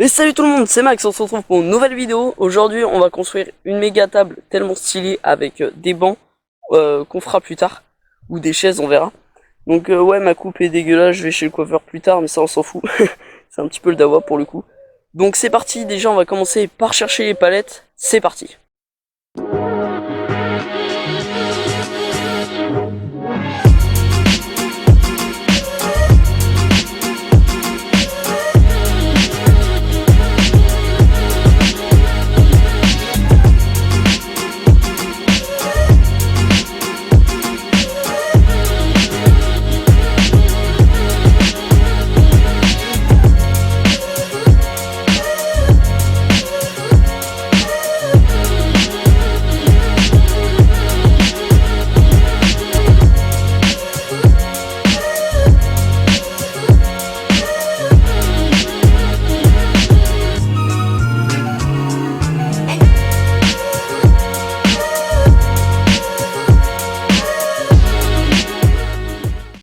Et salut tout le monde, c'est Max, on se retrouve pour une nouvelle vidéo. Aujourd'hui on va construire une méga table tellement stylée avec des bancs qu'on fera plus tard. Ou des chaises, on verra. Donc ouais, ma coupe est dégueulasse, je vais chez le coiffeur plus tard, mais ça on s'en fout. C'est un petit peu le dawa pour le coup. Donc c'est parti, déjà on va commencer par chercher les palettes. C'est parti.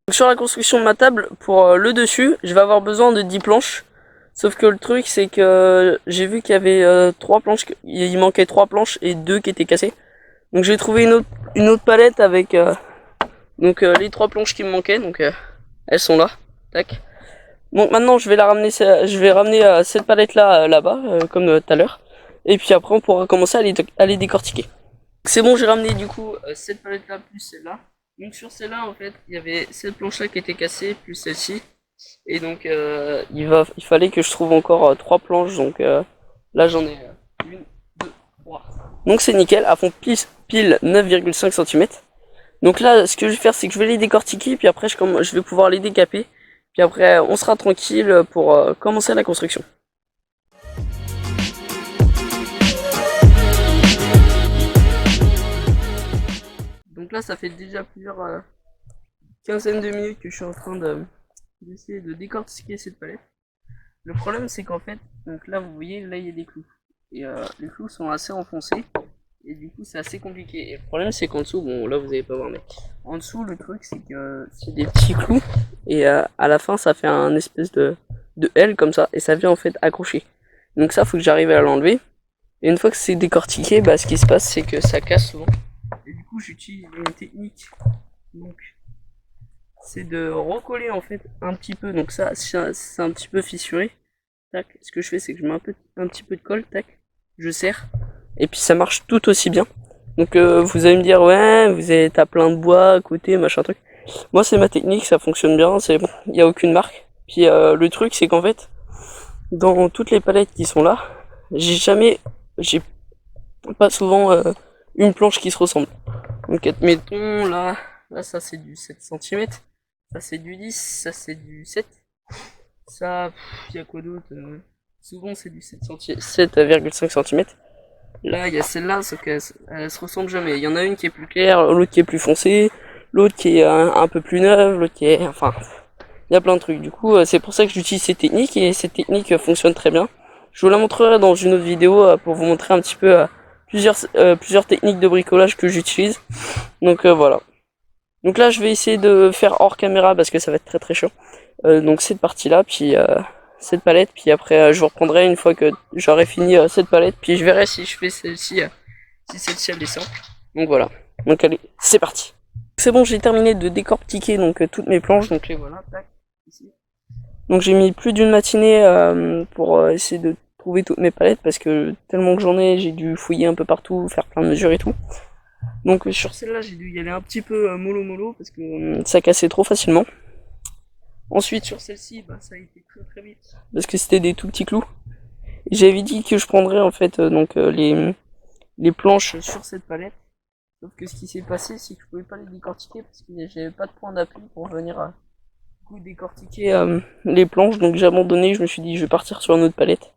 Sur la construction de ma table, pour le dessus, je vais avoir besoin de 10 planches. Sauf que le truc, c'est que j'ai vu qu'il y avait 3 planches, il manquait 3 planches et 2 qui étaient cassées. Donc j'ai trouvé une autre palette avec les 3 planches qui me manquaient, donc elles sont là. Tac. Donc maintenant je vais ramener cette palette là là-bas, comme tout à l'heure. Et puis après on pourra commencer à les décortiquer. C'est bon, j'ai ramené du coup cette palette là plus celle-là. Donc sur celle-là en fait il y avait cette planche là qui était cassée plus celle-ci. Et donc il fallait que je trouve encore 3 planches. Donc là j'en ai 1, 2, 3. Donc c'est nickel, à fond pile 9,5 cm. Donc là ce que je vais faire c'est que je vais les décortiquer. Puis après je vais pouvoir les décaper. Puis après on sera tranquille pour commencer la construction. Donc là ça fait déjà plusieurs quinzaines de minutes que je suis en train d'essayer de décortiquer cette palette. Le problème c'est qu'en fait, donc là vous voyez, là il y a des clous. Et les clous sont assez enfoncés. Et du coup c'est assez compliqué. Et le problème c'est qu'en dessous, bon là vous allez pas voir mais en dessous le truc c'est que c'est des petits clous. Et à la fin ça fait un espèce de L comme ça. Et ça vient en fait accrocher. Donc ça faut que j'arrive à l'enlever. Et une fois que c'est décortiqué, bah ce qui se passe c'est que ça casse souvent. Et du coup j'utilise une technique, donc c'est de recoller en fait un petit peu. Donc ça c'est un petit peu fissuré. Tac. Ce que je fais c'est que je mets un petit peu de colle, tac, je serre. Et puis ça marche tout aussi bien. Donc vous allez me dire ouais, t'as plein de bois à côté, machin truc. Moi c'est ma technique, ça fonctionne bien, c'est bon, il n'y a aucune marque. Puis le truc c'est qu'en fait, dans toutes les palettes qui sont là, j'ai pas souvent une planche qui se ressemble. Donc admettons là ça c'est du 7 cm, ça c'est du 10, ça c'est du 7. Ça, il y a quoi d'autre souvent c'est du 7,5 cm. Là il y a celle-là, sauf qu'elle se ressemble jamais. Il y en a une qui est plus claire, l'autre qui est plus foncée, l'autre qui est un peu plus neuve, l'autre qui est... Enfin, il y a plein de trucs. Du coup c'est pour ça que j'utilise cette technique et cette technique fonctionne très bien. Je vous la montrerai dans une autre vidéo pour vous montrer un petit peu plusieurs techniques de bricolage que j'utilise. Donc voilà. Donc là je vais essayer de faire hors caméra parce que ça va être très très chaud. Donc cette partie là, puis cette palette, puis après je vous reprendrai une fois que j'aurai fini cette palette, puis je verrai si je fais celle-ci, si celle-ci elle descend. Donc voilà. Donc allez, c'est parti. C'est bon, j'ai terminé de décortiquer donc toutes mes planches, donc les voilà, tac, ici. Donc j'ai mis plus d'une matinée pour essayer de trouver toutes mes palettes parce que tellement que j'en ai, j'ai dû fouiller un peu partout, faire plein de mesures et tout. Donc sur celle-là, j'ai dû y aller un petit peu mollo parce que ça cassait trop facilement. Ensuite sur celle-ci, bah, ça a été très très vite parce que c'était des tout petits clous. J'avais dit que je prendrais en fait les planches sur cette palette. Sauf que ce qui s'est passé, c'est que je pouvais pas les décortiquer parce que j'avais pas de point d'appui pour venir décortiquer les planches. Donc j'ai abandonné, je me suis dit je vais partir sur une autre palette.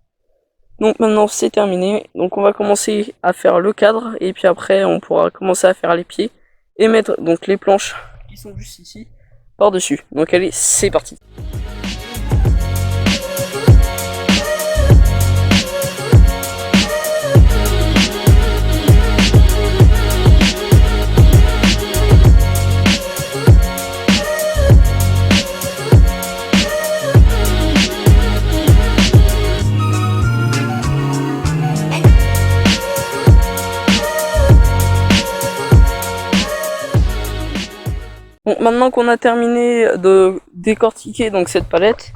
Donc maintenant c'est terminé, donc on va commencer à faire le cadre et puis après on pourra commencer à faire les pieds et mettre donc les planches qui sont juste ici par dessus. Donc allez, c'est parti. Donc maintenant qu'on a terminé de décortiquer donc cette palette,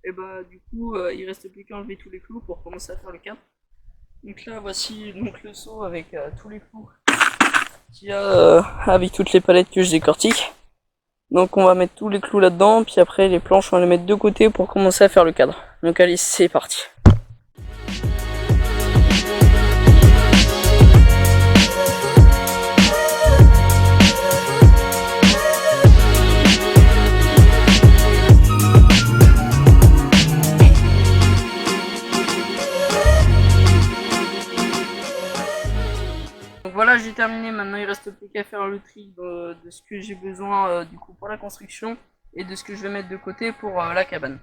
et bah du coup il reste plus qu'à enlever tous les clous pour commencer à faire le cadre. Donc là voici donc le seau avec tous les clous qu'il y a avec toutes les palettes que je décortique. Donc on va mettre tous les clous là-dedans, puis après les planches on va les mettre de côté pour commencer à faire le cadre. Donc allez, c'est parti. Donc voilà, j'ai terminé, maintenant il reste plus qu'à faire le tri de ce que j'ai besoin du coup pour la construction et de ce que je vais mettre de côté pour la cabane.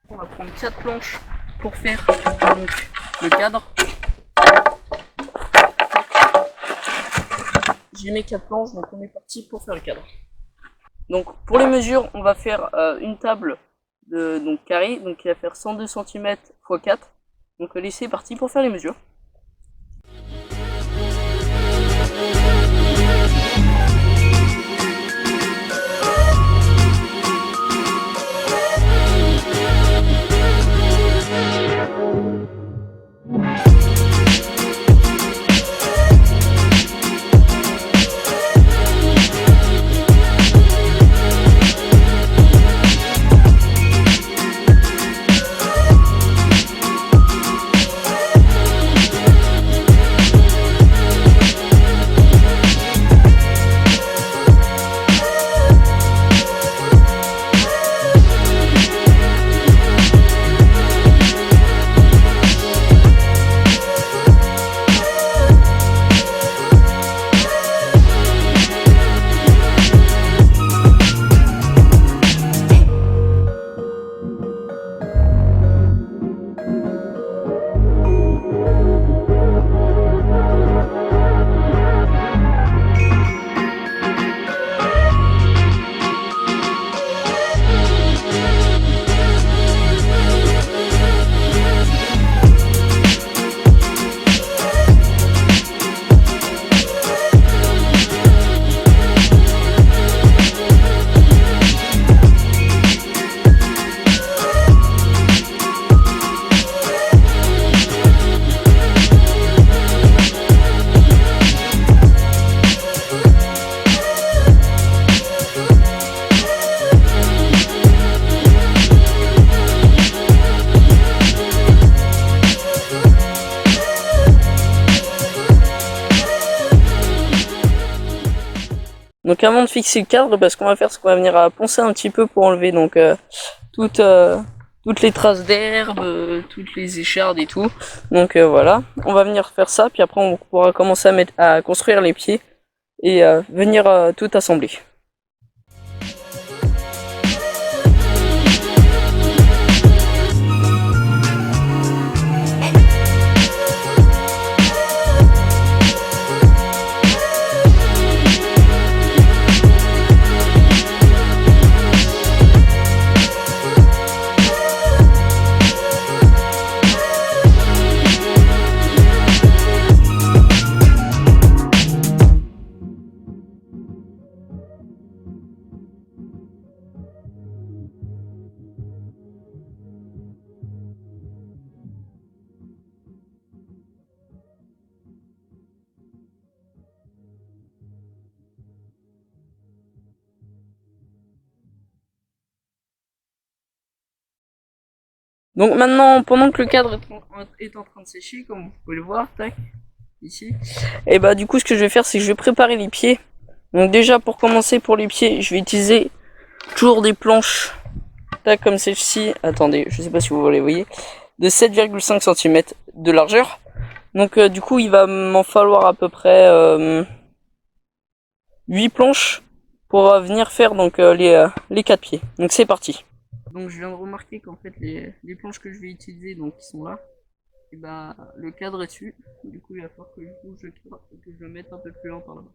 On va prendre 4 planches pour faire donc le cadre. J'ai mis 4 planches, donc on est parti pour faire le cadre. Donc pour les mesures, on va faire une table de carré, donc qui va faire 102 cm x 4. Donc allez, c'est parti pour faire les mesures. Donc avant de fixer le cadre, parce qu'on va faire, ce qu'on va venir à poncer un petit peu pour enlever donc toutes les traces d'herbe, toutes les échardes et tout. Donc voilà, on va venir faire ça, puis après on pourra commencer à construire les pieds et venir tout assembler. Donc maintenant, pendant que le cadre est en train de sécher, comme vous pouvez le voir, tac, ici, et bah du coup ce que je vais faire, c'est que je vais préparer les pieds. Donc déjà pour commencer, pour les pieds, je vais utiliser toujours des planches, tac, comme celle-ci, attendez, je sais pas si vous les voyez, de 7,5 cm de largeur. Donc du coup il va m'en falloir à peu près 8 planches pour venir faire donc les 4 pieds. Donc c'est parti. Donc je viens de remarquer qu'en fait les planches que je vais utiliser, donc qui sont là, et bah le cadre est dessus. Du coup il va falloir que je bouge le cadre et que je le mette un peu plus loin par là-bas.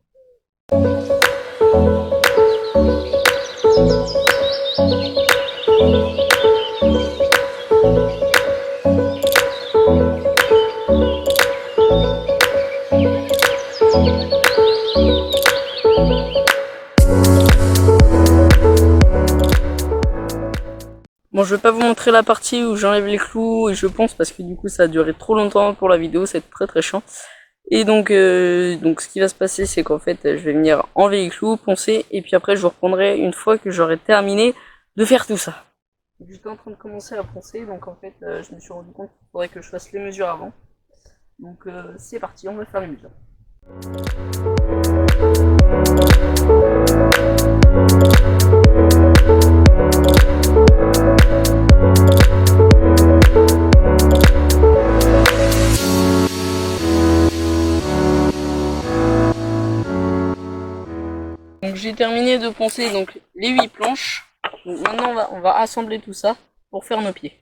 Bon, je vais pas vous montrer la partie où j'enlève les clous et je pense parce que du coup ça a duré trop longtemps pour la vidéo, c'est très chiant. Et donc ce qui va se passer, c'est qu'en fait je vais venir enlever les clous, poncer et puis après je vous reprendrai une fois que j'aurai terminé de faire tout ça. J'étais en train de commencer à poncer, donc en fait je me suis rendu compte qu'il faudrait que je fasse les mesures avant. Donc c'est parti, on va faire les mesures. Donc j'ai terminé de poncer donc les 8 planches. Donc maintenant on va assembler tout ça pour faire nos pieds.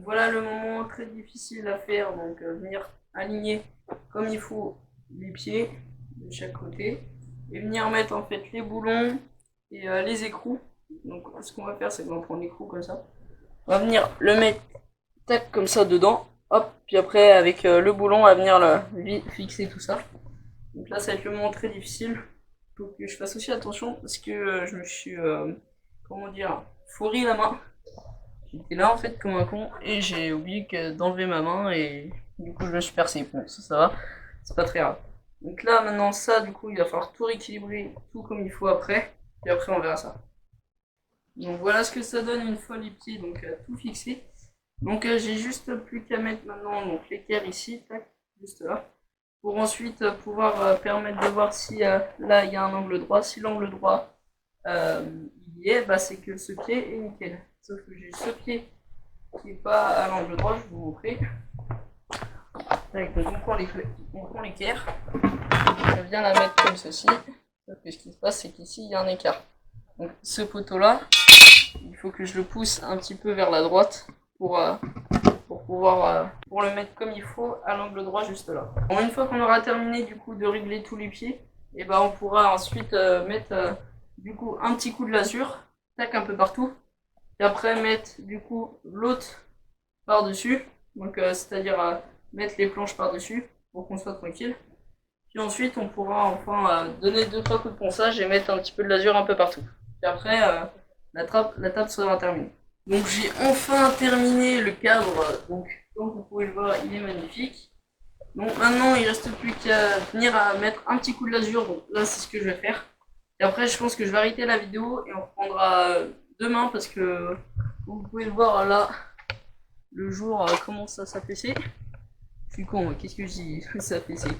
Voilà le moment très difficile à faire, donc venir aligner comme il faut les pieds de chaque côté et venir mettre en fait les boulons et les écrous. Donc ce qu'on va faire, c'est qu'on va prendre l'écrou comme ça, on va venir le mettre tac comme ça dedans, hop, puis après avec le boulon on va venir fixer tout ça. Donc là ça va être le moment très difficile, il faut que je fasse aussi attention parce que je me suis comment dire, fourri la main. J'étais là en fait comme un con et j'ai oublié d'enlever ma main et du coup je me suis percé. Bon, ça va, c'est pas très grave. Donc là maintenant ça du coup il va falloir tout rééquilibrer, tout comme il faut après, et après on verra ça. Donc voilà ce que ça donne une fois les pieds donc tout fixé. Donc j'ai juste plus qu'à mettre maintenant donc l'équerre ici, tac, juste là, pour ensuite pouvoir permettre de voir si là il y a un angle droit. Si l'angle droit il y est, bah c'est que ce pied est nickel. Sauf que j'ai ce pied qui n'est pas à l'angle droit, je vais vous montrer. Donc on prend l'équerre, je viens la mettre comme ceci. Sauf que ce qui se passe, c'est qu'ici il y a un écart. Donc ce poteau là, il faut que je le pousse un petit peu vers la droite pour pouvoir pour le mettre comme il faut à l'angle droit juste là. Bon, une fois qu'on aura terminé du coup de régler tous les pieds, et ben on pourra ensuite mettre du coup un petit coup de lasure, tac un peu partout. Et après mettre du coup l'autre par dessus, donc c'est-à-dire mettre les planches par dessus pour qu'on soit tranquille. Puis ensuite on pourra enfin donner 2-3 coups de ponçage et mettre un petit peu de lasure un peu partout. Puis après la table sera terminée. Donc j'ai enfin terminé le cadre, donc comme vous pouvez le voir il est magnifique. Donc maintenant il reste plus qu'à venir à mettre un petit coup de lasure, donc là c'est ce que je vais faire. Et après je pense que je vais arrêter la vidéo et on reprendra demain parce que vous pouvez le voir là, le jour commence à s'affaisser. Je suis con, qu'est-ce que je dis, s'affaisser.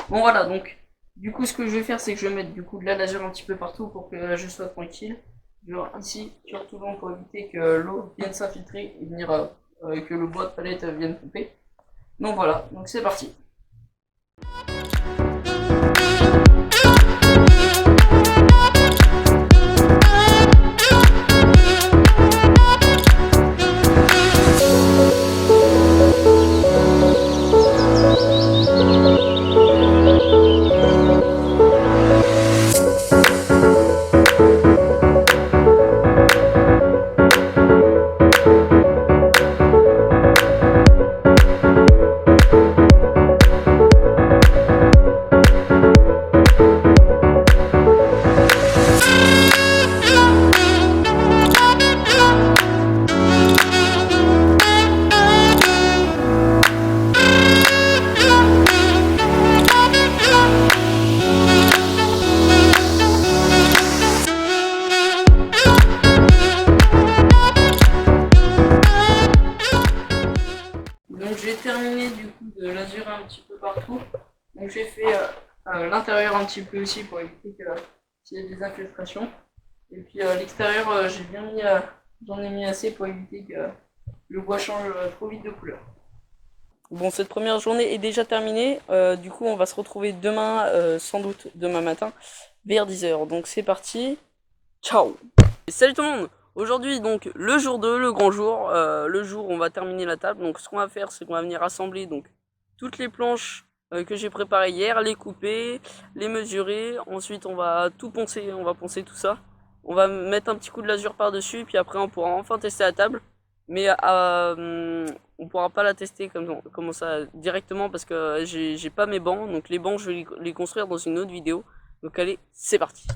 Bon voilà, donc du coup ce que je vais faire c'est que je vais mettre du coup de la lasure un petit peu partout pour que je sois tranquille. Genre ici, surtout pour éviter que l'eau vienne s'infiltrer et venir que le bois de palette vienne couper. Donc voilà, donc c'est parti. Donc j'ai terminé du coup de lasurer un petit peu partout. Donc j'ai fait l'intérieur un petit peu aussi pour éviter qu'il y ait des infiltrations. Et puis l'extérieur j'ai bien mis, j'en ai mis assez pour éviter que le bois change trop vite de couleur. Bon, cette première journée est déjà terminée. Du coup on va se retrouver demain, sans doute demain matin, vers 10 h. Donc c'est parti. Ciao. Et salut tout le monde. Aujourd'hui donc le jour 2, le grand jour, le jour où on va terminer la table. Donc ce qu'on va faire c'est qu'on va venir assembler donc toutes les planches que j'ai préparé hier, les couper, les mesurer. Ensuite, on va tout poncer, on va poncer tout ça. On va mettre un petit coup de lasure par-dessus, puis après, on pourra enfin tester la table. Mais on pourra pas la tester comme ça directement parce que j'ai pas mes bancs. Donc les bancs, je vais les construire dans une autre vidéo. Donc allez, c'est parti.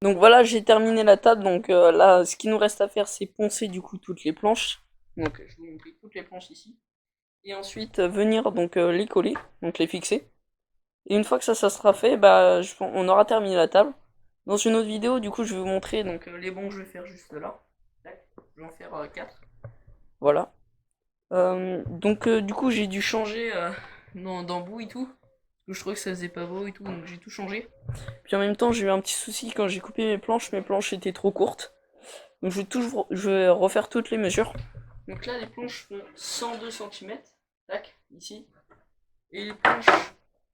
Donc voilà, j'ai terminé la table. Donc là, ce qui nous reste à faire, c'est poncer du coup toutes les planches. Donc je vous montre toutes les planches ici. Et ensuite venir donc les coller, donc les fixer. Et une fois que ça sera fait, bah on aura terminé la table. Dans une autre vidéo, du coup, je vais vous montrer donc les bancs que je vais faire juste là. Tac, je vais en faire 4. Voilà. Donc du coup, j'ai dû changer d'embout et tout. Parce que je trouvais que ça faisait pas beau et tout, donc j'ai tout changé. Puis en même temps, j'ai eu un petit souci quand j'ai coupé mes planches étaient trop courtes. Donc je vais refaire toutes les mesures. Donc là, les planches font 102 cm. Tac, ici. Et les planches,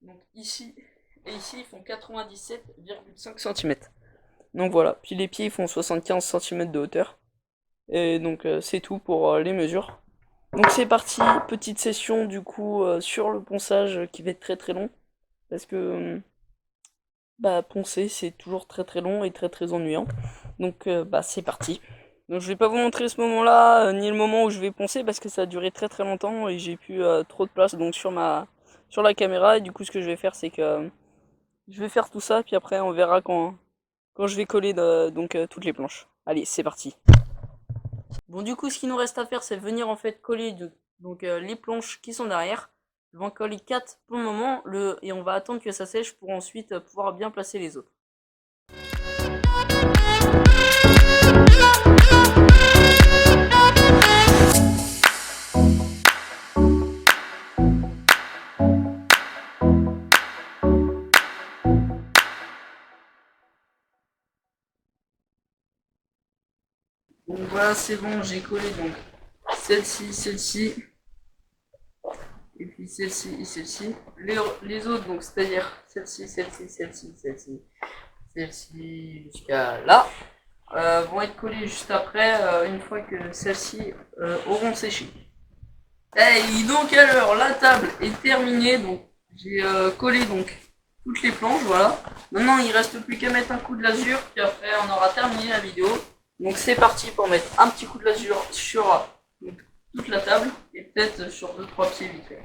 donc ici et ici, ils font 97,5 cm. Donc voilà. Puis les pieds, ils font 75 cm de hauteur. Et donc c'est tout pour les mesures. Donc c'est parti, petite session du coup sur le ponçage qui va être très très long. Parce que bah poncer c'est toujours très très long et très très ennuyant. Donc bah c'est parti. Donc je vais pas vous montrer ce moment-là, ni le moment où je vais poncer parce que ça a duré très très longtemps et j'ai plus trop de place donc sur la caméra. Et du coup ce que je vais faire c'est que je vais faire tout ça puis après on verra quand je vais coller donc toutes les planches. Allez c'est parti. Bon du coup ce qu'il nous reste à faire c'est venir en fait coller donc les planches qui sont derrière. Je vais en coller 4 pour le moment et on va attendre que ça sèche pour ensuite pouvoir bien placer les autres. Donc voilà, c'est bon, j'ai collé donc celle-ci, et puis celle-ci et celle-ci. Les autres, donc c'est-à-dire celle-ci, celle-ci jusqu'à là, vont être collées juste après, une fois que celles-ci auront séché. Et donc alors, la table est terminée, donc j'ai collé donc toutes les planches, voilà. Maintenant, il reste plus qu'à mettre un coup de lasure, puis après on aura terminé la vidéo. Donc c'est parti pour mettre un petit coup de lasure sur toute la table et peut-être sur 2-3 pieds vite fait.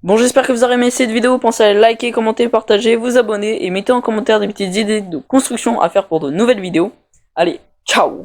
Bon, j'espère que vous aurez aimé cette vidéo. Pensez à liker, commenter, partager, vous abonner et mettez en commentaire des petites idées de construction à faire pour de nouvelles vidéos. Allez, ciao!